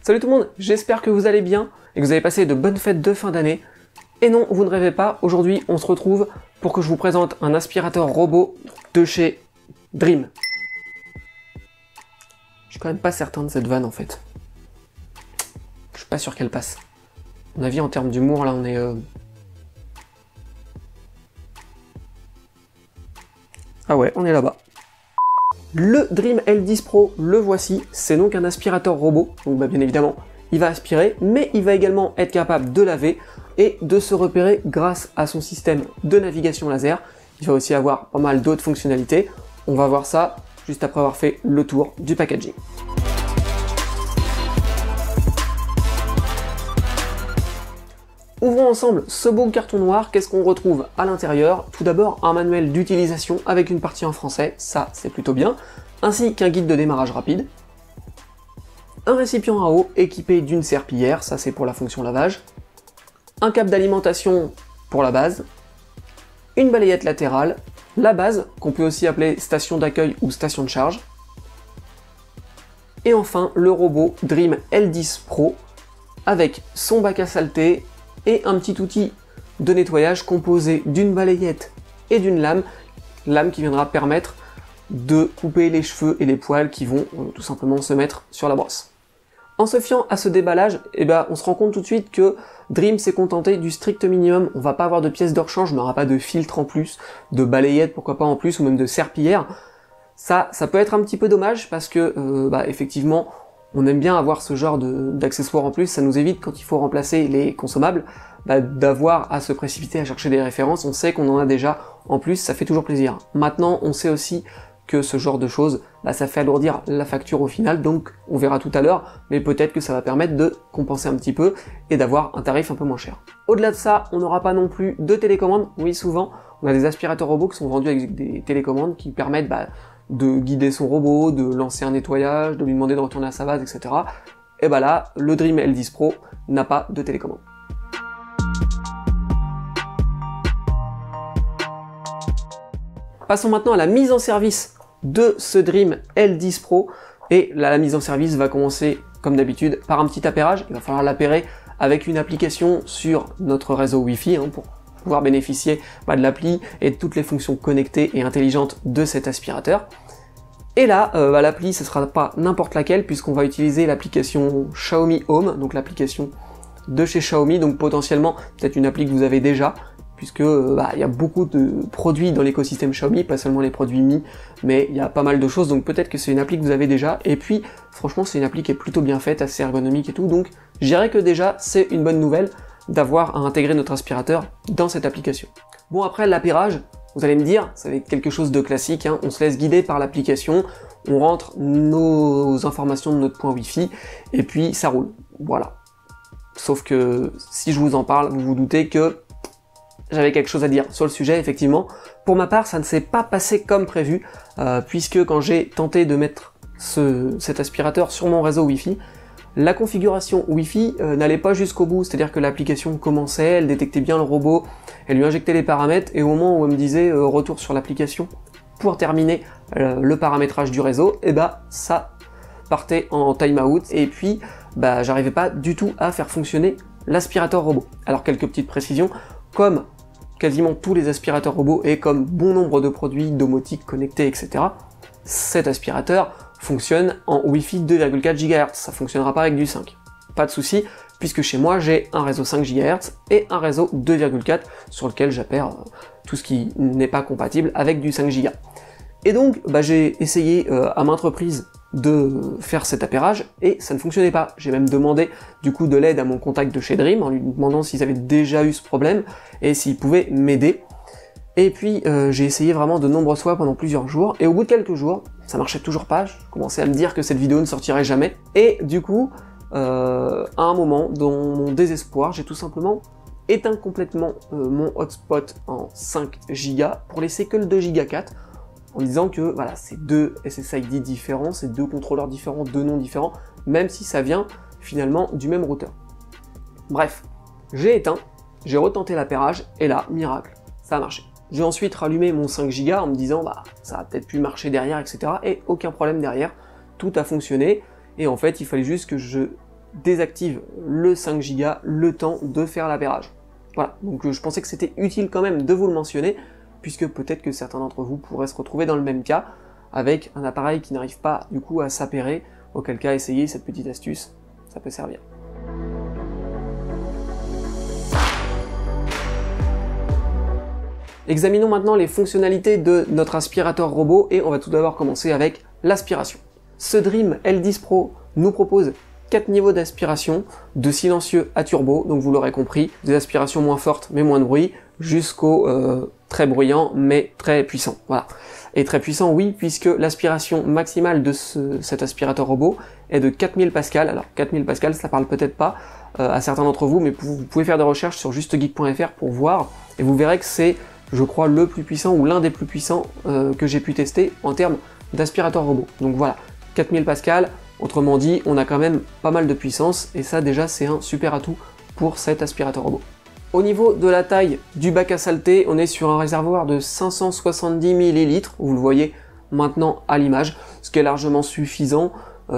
Salut tout le monde, j'espère que vous allez bien et que vous avez passé de bonnes fêtes de fin d'année. Et non, vous ne rêvez pas, aujourd'hui on se retrouve pour que je vous présente un aspirateur robot de chez Dream. Je suis quand même pas certain de cette vanne en fait. Je suis pas sûr qu'elle passe. À mon avis, en termes d'humour, là on est... Ah ouais, on est là-bas. Le Dream L10 Pro, le voici, c'est donc un aspirateur robot, donc bien évidemment il va aspirer, mais il va également être capable de laver et de se repérer grâce à son système de navigation laser. Il va aussi avoir pas mal d'autres fonctionnalités, on va voir ça juste après avoir fait le tour du packaging. Ouvrons ensemble ce beau carton noir, qu'est-ce qu'on retrouve à l'intérieur? Tout d'abord un manuel d'utilisation avec une partie en français, ça c'est plutôt bien, ainsi qu'un guide de démarrage rapide, un récipient à eau équipé d'une serpillière, ça c'est pour la fonction lavage, un câble d'alimentation pour la base, une balayette latérale, la base qu'on peut aussi appeler station d'accueil ou station de charge, et enfin le robot Dream L10 Pro avec son bac à saleté et un petit outil de nettoyage composé d'une balayette et d'une lame qui viendra permettre de couper les cheveux et les poils qui vont tout simplement se mettre sur la brosse. En se fiant à ce déballage, on se rend compte tout de suite que Dream s'est contenté du strict minimum, on va pas avoir de pièces de rechange, on n'aura pas de filtre en plus, de balayette pourquoi pas en plus, ou même de serpillière. Ça peut être un petit peu dommage parce que effectivement on aime bien avoir ce genre d'accessoires en plus, ça nous évite quand il faut remplacer les consommables, d'avoir à se précipiter à chercher des références, on sait qu'on en a déjà en plus, ça fait toujours plaisir. Maintenant on sait aussi que ce genre de choses, ça fait alourdir la facture au final, donc on verra tout à l'heure, mais peut-être que ça va permettre de compenser un petit peu et d'avoir un tarif un peu moins cher. Au-delà de ça, on n'aura pas non plus de télécommande, oui souvent, on a des aspirateurs robots qui sont vendus avec des télécommandes qui permettent de guider son robot, de lancer un nettoyage, de lui demander de retourner à sa base, etc. Et là, le Dream L10 Pro n'a pas de télécommande. Passons maintenant à la mise en service de ce Dream L10 Pro. Et là, la mise en service va commencer, comme d'habitude, par un petit appairage. Il va falloir l'appairer avec une application sur notre réseau Wi-Fi pour pouvoir bénéficier de l'appli et de toutes les fonctions connectées et intelligentes de cet aspirateur. Et là, l'appli, ce sera pas n'importe laquelle, puisqu'on va utiliser l'application Xiaomi Home, donc l'application de chez Xiaomi, donc potentiellement peut-être une appli que vous avez déjà, puisque il y a beaucoup de produits dans l'écosystème Xiaomi, pas seulement les produits Mi, mais il y a pas mal de choses, donc peut-être que c'est une appli que vous avez déjà, et puis franchement c'est une appli qui est plutôt bien faite, assez ergonomique et tout, donc je dirais que déjà c'est une bonne nouvelle d'avoir à intégrer notre aspirateur dans cette application. Bon, après l'appairage, vous allez me dire, ça va être quelque chose de classique, on se laisse guider par l'application, on rentre nos informations de notre point Wi-Fi, et puis ça roule, voilà. Sauf que si je vous en parle, vous vous doutez que j'avais quelque chose à dire sur le sujet, effectivement. Pour ma part, ça ne s'est pas passé comme prévu, puisque quand j'ai tenté de mettre cet aspirateur sur mon réseau Wi-Fi, la configuration Wi-Fi n'allait pas jusqu'au bout, c'est-à-dire que l'application commençait, elle détectait bien le robot, elle lui injectait les paramètres, et au moment où elle me disait retour sur l'application pour terminer le paramétrage du réseau, ça partait en timeout, et puis j'arrivais pas du tout à faire fonctionner l'aspirateur robot. Alors quelques petites précisions, comme quasiment tous les aspirateurs robots et comme bon nombre de produits domotiques connectés, etc., cet aspirateur fonctionne en Wi-Fi 2,4 GHz, ça fonctionnera pas avec du 5. Pas de souci, puisque chez moi j'ai un réseau 5 GHz et un réseau 2,4 sur lequel j'appaire tout ce qui n'est pas compatible avec du 5 Go. Et donc j'ai essayé à maintes reprises de faire cet appairage et ça ne fonctionnait pas. J'ai même demandé du coup de l'aide à mon contact de chez Dream en lui demandant s'ils avaient déjà eu ce problème et s'ils pouvaient m'aider. Et puis j'ai essayé vraiment de nombreuses fois pendant plusieurs jours, et au bout de quelques jours, ça marchait toujours pas, je commençais à me dire que cette vidéo ne sortirait jamais, et du coup, à un moment, dans mon désespoir, j'ai tout simplement éteint complètement mon hotspot en 5 Go pour laisser que le 2 Go 4, en disant que voilà, c'est deux SSID différents, c'est deux contrôleurs différents, deux noms différents, même si ça vient finalement du même routeur. Bref, j'ai éteint, j'ai retenté l'appairage, et là, miracle, ça a marché. J'ai ensuite rallumé mon 5 Go en me disant ça a peut-être pu marcher derrière, etc. Et aucun problème derrière, tout a fonctionné, et en fait il fallait juste que je désactive le 5 Go le temps de faire l'appairage. Voilà, donc je pensais que c'était utile quand même de vous le mentionner, puisque peut-être que certains d'entre vous pourraient se retrouver dans le même cas, avec un appareil qui n'arrive pas du coup à s'appairer, auquel cas essayez cette petite astuce, ça peut servir. Examinons maintenant les fonctionnalités de notre aspirateur robot et on va tout d'abord commencer avec l'aspiration. Ce Dream L10 Pro nous propose 4 niveaux d'aspiration, de silencieux à turbo, donc vous l'aurez compris, des aspirations moins fortes mais moins de bruit, jusqu'au très bruyant mais très puissant. Voilà. Et très puissant oui, puisque l'aspiration maximale de cet aspirateur robot est de 4000 Pascal. Alors 4000 Pascal, ça parle peut-être pas à certains d'entre vous, mais vous pouvez faire des recherches sur justegeek.fr pour voir, et vous verrez que c'est, je crois, le plus puissant ou l'un des plus puissants que j'ai pu tester en termes d'aspirateur robot. Donc voilà, 4000 Pascal, autrement dit, on a quand même pas mal de puissance, et ça déjà c'est un super atout pour cet aspirateur robot. Au niveau de la taille du bac à saleté, on est sur un réservoir de 570 ml, vous le voyez maintenant à l'image, ce qui est largement suffisant.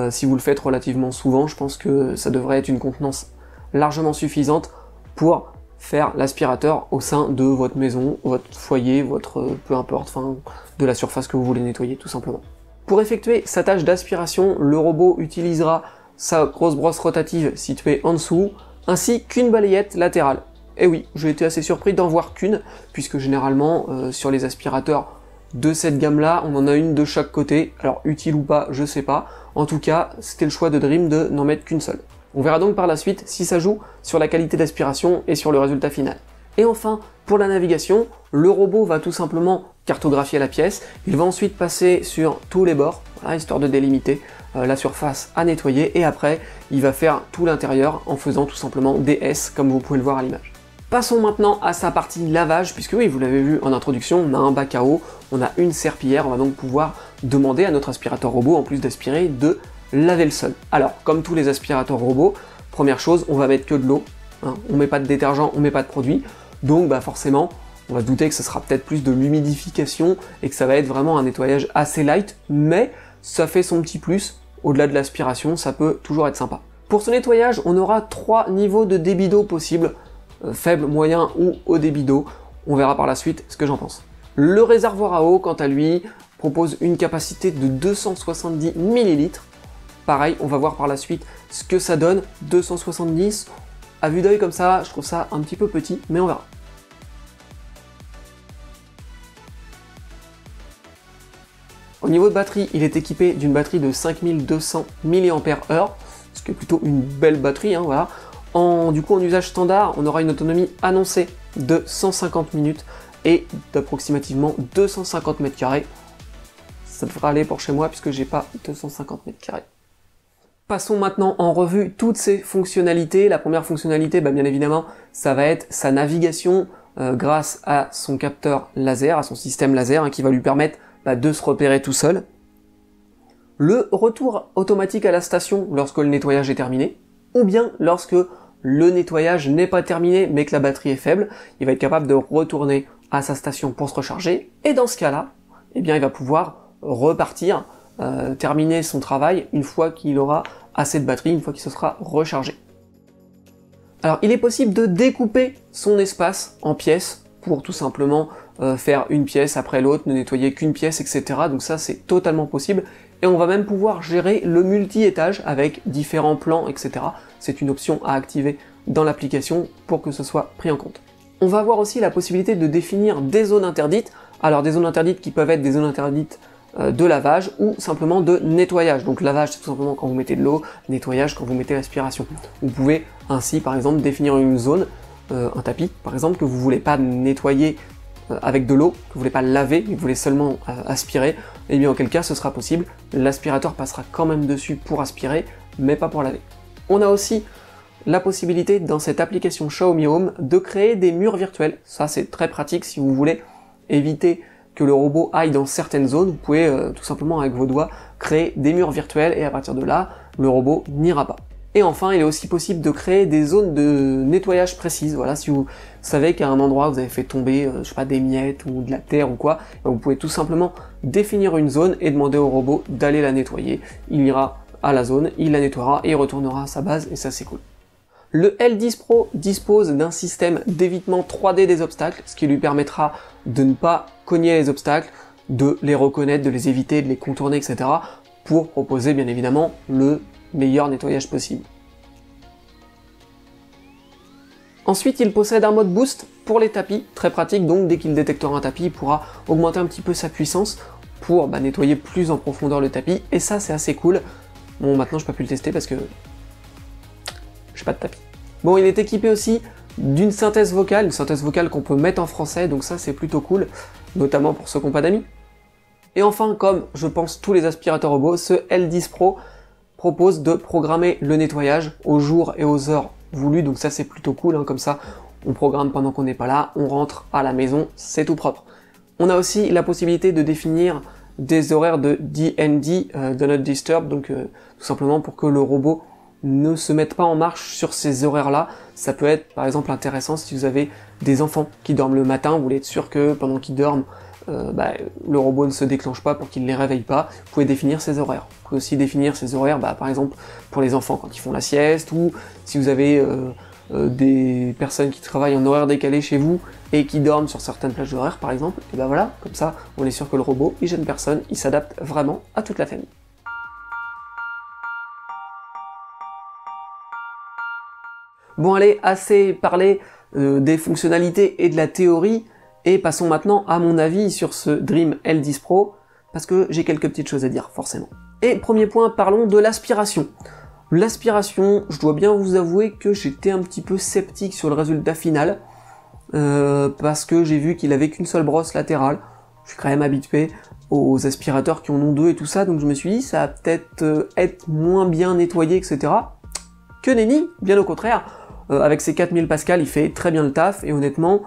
Si vous le faites relativement souvent, je pense que ça devrait être une contenance largement suffisante pour faire l'aspirateur au sein de votre maison, votre foyer, votre peu importe, enfin de la surface que vous voulez nettoyer tout simplement. Pour effectuer sa tâche d'aspiration, le robot utilisera sa grosse brosse rotative située en dessous, ainsi qu'une balayette latérale. Et oui, j'ai été assez surpris d'en voir qu'une, puisque généralement sur les aspirateurs de cette gamme-là, on en a une de chaque côté, alors utile ou pas, je sais pas. En tout cas, c'était le choix de Dream de n'en mettre qu'une seule. On verra donc par la suite si ça joue sur la qualité d'aspiration et sur le résultat final. Et enfin, pour la navigation, le robot va tout simplement cartographier la pièce, il va ensuite passer sur tous les bords, voilà, histoire de délimiter la surface à nettoyer, et après, il va faire tout l'intérieur en faisant tout simplement des S, comme vous pouvez le voir à l'image. Passons maintenant à sa partie lavage, puisque oui, vous l'avez vu en introduction, on a un bac à eau, on a une serpillière, on va donc pouvoir demander à notre aspirateur robot, en plus d'aspirer, de laver le sol. Alors, comme tous les aspirateurs robots, première chose, on va mettre que de l'eau, hein, on met pas de détergent, on met pas de produit, donc bah forcément, on va se douter que ce sera peut-être plus de l'humidification et que ça va être vraiment un nettoyage assez light, mais ça fait son petit plus, au-delà de l'aspiration, ça peut toujours être sympa. Pour ce nettoyage, on aura 3 niveaux de débit d'eau possibles, faible, moyen ou haut débit d'eau. On verra par la suite ce que j'en pense. Le réservoir à eau, quant à lui, propose une capacité de 270 ml. Pareil, on va voir par la suite ce que ça donne. 270, à vue d'œil comme ça, je trouve ça un petit peu petit, mais on verra. Au niveau de batterie, il est équipé d'une batterie de 5200 mAh, ce qui est plutôt une belle batterie, hein, voilà. Du coup, en usage standard, on aura une autonomie annoncée de 150 minutes et d'approximativement 250 m². Ça devrait aller pour chez moi puisque j'ai pas 250 m². Passons maintenant en revue toutes ces fonctionnalités. La première fonctionnalité, bien évidemment, ça va être sa navigation grâce à son capteur laser, à son système laser, hein, qui va lui permettre de se repérer tout seul. Le retour automatique à la station lorsque le nettoyage est terminé, ou bien lorsque le nettoyage n'est pas terminé mais que la batterie est faible, il va être capable de retourner à sa station pour se recharger, et dans ce cas-là, eh bien, il va pouvoir repartir, terminer son travail une fois qu'il aura assez de batterie, une fois qu'il se sera rechargé. Alors, il est possible de découper son espace en pièces pour tout simplement faire une pièce après l'autre, ne nettoyer qu'une pièce, etc. Donc ça, c'est totalement possible. Et on va même pouvoir gérer le multi-étage avec différents plans, etc. C'est une option à activer dans l'application pour que ce soit pris en compte. On va avoir aussi la possibilité de définir des zones interdites. Alors des zones interdites qui peuvent être des zones interdites de lavage ou simplement de nettoyage. Donc lavage, c'est tout simplement quand vous mettez de l'eau, nettoyage quand vous mettez l'aspiration. Vous pouvez ainsi par exemple définir une zone, un tapis par exemple, que vous voulez pas nettoyer avec de l'eau, que vous voulez pas laver, mais que vous voulez seulement aspirer, et bien auquel cas ce sera possible, l'aspirateur passera quand même dessus pour aspirer, mais pas pour laver. On a aussi la possibilité dans cette application Xiaomi Home de créer des murs virtuels. Ça c'est très pratique si vous voulez éviter que le robot aille dans certaines zones, vous pouvez tout simplement avec vos doigts créer des murs virtuels et à partir de là, le robot n'ira pas. Et enfin, il est aussi possible de créer des zones de nettoyage précises. Voilà, si vous savez qu'à un endroit vous avez fait tomber, je sais pas, des miettes ou de la terre ou quoi, vous pouvez tout simplement définir une zone et demander au robot d'aller la nettoyer. Il ira à la zone, il la nettoiera et il retournera à sa base, et ça c'est cool. Le L10 Pro dispose d'un système d'évitement 3D des obstacles, ce qui lui permettra de ne pas cogner les obstacles, de les reconnaître, de les éviter, de les contourner, etc. pour proposer bien évidemment le meilleur nettoyage possible. Ensuite, il possède un mode boost pour les tapis, très pratique, donc dès qu'il détectera un tapis, il pourra augmenter un petit peu sa puissance pour nettoyer plus en profondeur le tapis, et ça c'est assez cool. Bon, maintenant je peux plus le tester parce que j'ai pas de tapis. Bon, il est équipé aussi d'une synthèse vocale, une synthèse vocale qu'on peut mettre en français, donc ça c'est plutôt cool, notamment pour ceux qui n'ont pas d'amis. Et enfin, comme je pense tous les aspirateurs robots, ce L10 Pro propose de programmer le nettoyage aux jours et aux heures voulues, donc ça c'est plutôt cool, hein, comme ça on programme pendant qu'on n'est pas là, on rentre à la maison, c'est tout propre. On a aussi la possibilité de définir des horaires de DND, Do Not Disturb, donc tout simplement pour que le robot ne se mette pas en marche sur ces horaires-là. Ça peut être par exemple intéressant si vous avez des enfants qui dorment le matin, vous voulez être sûr que pendant qu'ils dorment, le robot ne se déclenche pas pour qu'il ne les réveille pas. Vous pouvez définir ces horaires. Vous pouvez aussi définir ces horaires, par exemple pour les enfants quand ils font la sieste, ou si vous avez des personnes qui travaillent en horaire décalé chez vous et qui dorment sur certaines plages horaires par exemple, et voilà, comme ça on est sûr que le robot il gêne personne, il s'adapte vraiment à toute la famille. Bon allez, assez parlé des fonctionnalités et de la théorie, et passons maintenant à mon avis sur ce Dream L10 Pro, parce que j'ai quelques petites choses à dire forcément. Et premier point, parlons de l'aspiration. L'aspiration, je dois bien vous avouer que j'étais un petit peu sceptique sur le résultat final, parce que j'ai vu qu'il avait qu'une seule brosse latérale. Je suis quand même habitué aux aspirateurs qui en ont deux et tout ça, donc je me suis dit ça va peut-être être moins bien nettoyé, etc. Que nenni, bien au contraire. Avec ses 4000 pascal, il fait très bien le taf, et honnêtement,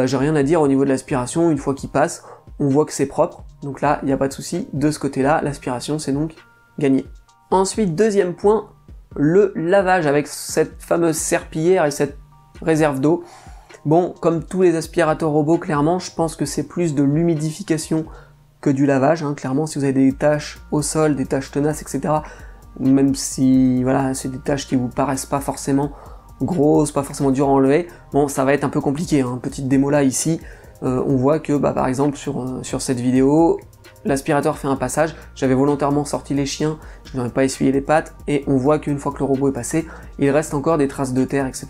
j'ai rien à dire au niveau de l'aspiration. Une fois qu'il passe, on voit que c'est propre, donc là, il n'y a pas de souci. De ce côté-là, l'aspiration, c'est donc gagné. Ensuite, deuxième point, le lavage avec cette fameuse serpillière et cette réserve d'eau. Bon, comme tous les aspirateurs robots, clairement, je pense que c'est plus de l'humidification que du lavage, hein. Clairement, si vous avez des taches au sol, des taches tenaces, etc., même si, voilà, c'est des taches qui vous paraissent pas forcément grosses, pas forcément dures à enlever, bon, ça va être un peu compliqué, hein. Petite démo là, ici, on voit que, par exemple, sur cette vidéo, l'aspirateur fait un passage, j'avais volontairement sorti les chiens, je n'avais pas essuyé les pattes, et on voit qu'une fois que le robot est passé, il reste encore des traces de terre, etc.,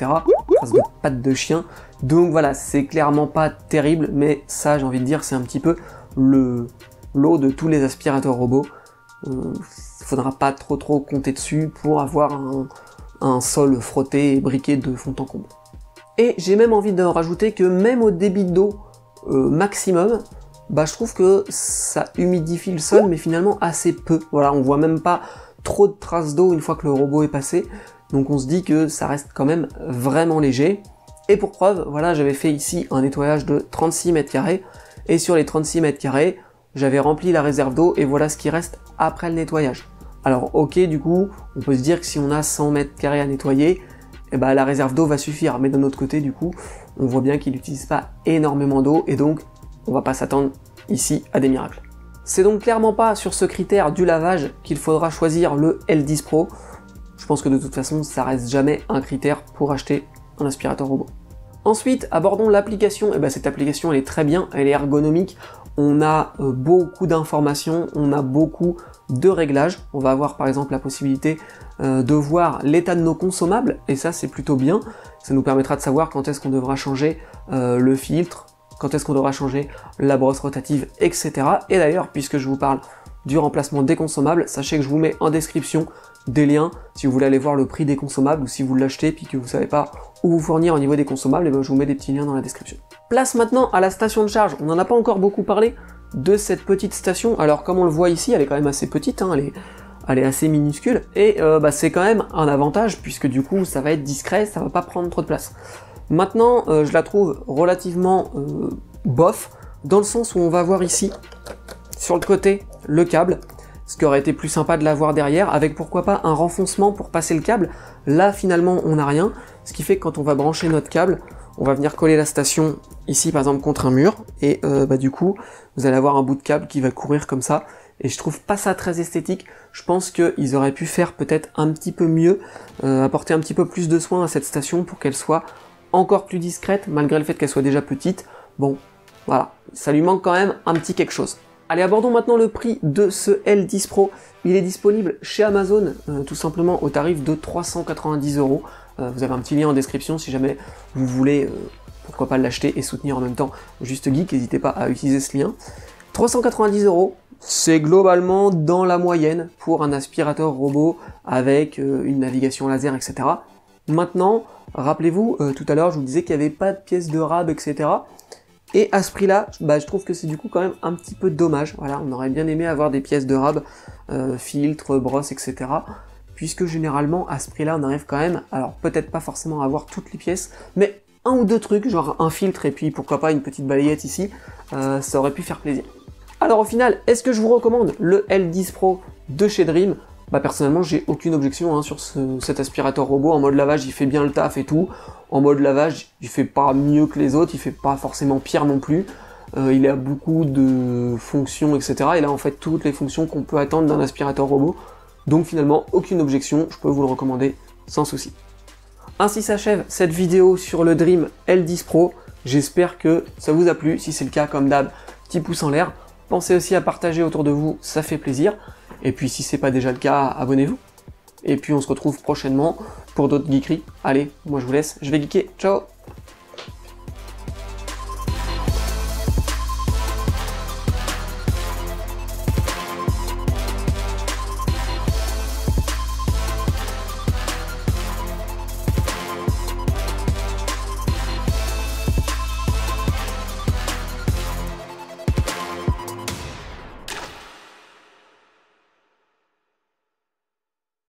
traces de pattes de chien, donc voilà, c'est clairement pas terrible, mais ça, j'ai envie de dire, c'est un petit peu le lot de tous les aspirateurs robots. Faudra pas trop compter dessus pour avoir un sol frotté et briqué de fond en comble. Et j'ai même envie de rajouter que même au débit d'eau maximum, je trouve que ça humidifie le sol, mais finalement assez peu. Voilà, on voit même pas trop de traces d'eau une fois que le robot est passé, donc on se dit que ça reste quand même vraiment léger. Et pour preuve, voilà, j'avais fait ici un nettoyage de 36 mètres carrés, et sur les 36 mètres carrés, j'avais rempli la réserve d'eau, et voilà ce qui reste après le nettoyage. Alors ok, du coup, on peut se dire que si on a 100 mètres carrés à nettoyer, la réserve d'eau va suffire, mais d'un autre côté, du coup, on voit bien qu'il n'utilise pas énormément d'eau, et donc on va pas s'attendre ici à des miracles. C'est donc clairement pas sur ce critère du lavage qu'il faudra choisir le L10 Pro. Je pense que de toute façon, ça reste jamais un critère pour acheter un aspirateur robot. Ensuite, abordons l'application. Cette application, elle est très bien, elle est ergonomique. On a beaucoup d'informations, on a beaucoup de réglages. On va avoir par exemple la possibilité de voir l'état de nos consommables, et ça c'est plutôt bien. Ça nous permettra de savoir quand est-ce qu'on devra changer le filtre, quand est-ce qu'on devra changer la brosse rotative, etc. Et d'ailleurs, puisque je vous parle du remplacement des consommables, sachez que je vous mets en description des liens si vous voulez aller voir le prix des consommables, ou si vous l'achetez puis que vous savez pas où vous fournir au niveau des consommables, je vous mets des petits liens dans la description. Place maintenant à la station de charge. On n'en a pas encore beaucoup parlé de cette petite station. Alors comme on le voit ici, elle est quand même assez petite, hein, elle est assez minuscule, et c'est quand même un avantage, puisque du coup ça va être discret, ça va pas prendre trop de place. Maintenant, je la trouve relativement bof, dans le sens où on va voir ici, sur le côté, le câble, ce qui aurait été plus sympa de l'avoir derrière, avec pourquoi pas un renfoncement pour passer le câble. Là finalement on n'a rien, ce qui fait que quand on va brancher notre câble, on va venir coller la station ici par exemple contre un mur, et du coup vous allez avoir un bout de câble qui va courir comme ça, et je trouve pas ça très esthétique. Je pense qu'ils auraient pu faire peut-être un petit peu mieux, apporter un petit peu plus de soin à cette station pour qu'elle soit encore plus discrète, malgré le fait qu'elle soit déjà petite. Bon, voilà, ça lui manque quand même un petit quelque chose. Allez, abordons maintenant le prix de ce L10 Pro. Il est disponible chez Amazon, tout simplement au tarif de 390 €. Vous avez un petit lien en description si jamais vous voulez, pourquoi pas l'acheter et soutenir en même temps Juste Geek, n'hésitez pas à utiliser ce lien. 390 €, c'est globalement dans la moyenne pour un aspirateur robot avec une navigation laser, etc. Maintenant, rappelez-vous, tout à l'heure je vous disais qu'il n'y avait pas de pièces de rab, etc. Et à ce prix-là, je trouve que c'est du coup quand même un petit peu dommage. Voilà, on aurait bien aimé avoir des pièces de rab, filtres, brosses, etc. Puisque généralement, à ce prix-là, on arrive quand même, alors peut-être pas forcément à avoir toutes les pièces, mais un ou deux trucs, genre un filtre et puis pourquoi pas une petite balayette ici, ça aurait pu faire plaisir. Alors au final, est-ce que je vous recommande le L10 Pro de chez Dream? Personnellement, j'ai aucune objection sur cet aspirateur robot. En mode lavage, il fait bien le taf et tout. En mode lavage, il fait pas mieux que les autres, il fait pas forcément pire non plus. Il a beaucoup de fonctions, etc. Il a en fait toutes les fonctions qu'on peut attendre d'un aspirateur robot. Donc finalement, aucune objection, je peux vous le recommander sans souci. Ainsi s'achève cette vidéo sur le Dream L10 Pro. J'espère que ça vous a plu. Si c'est le cas, comme d'hab, petit pouce en l'air. Pensez aussi à partager autour de vous, ça fait plaisir. Et puis si c'est pas déjà le cas, abonnez-vous. Et puis on se retrouve prochainement pour d'autres geekeries. Allez, moi je vous laisse, je vais geeker. Ciao!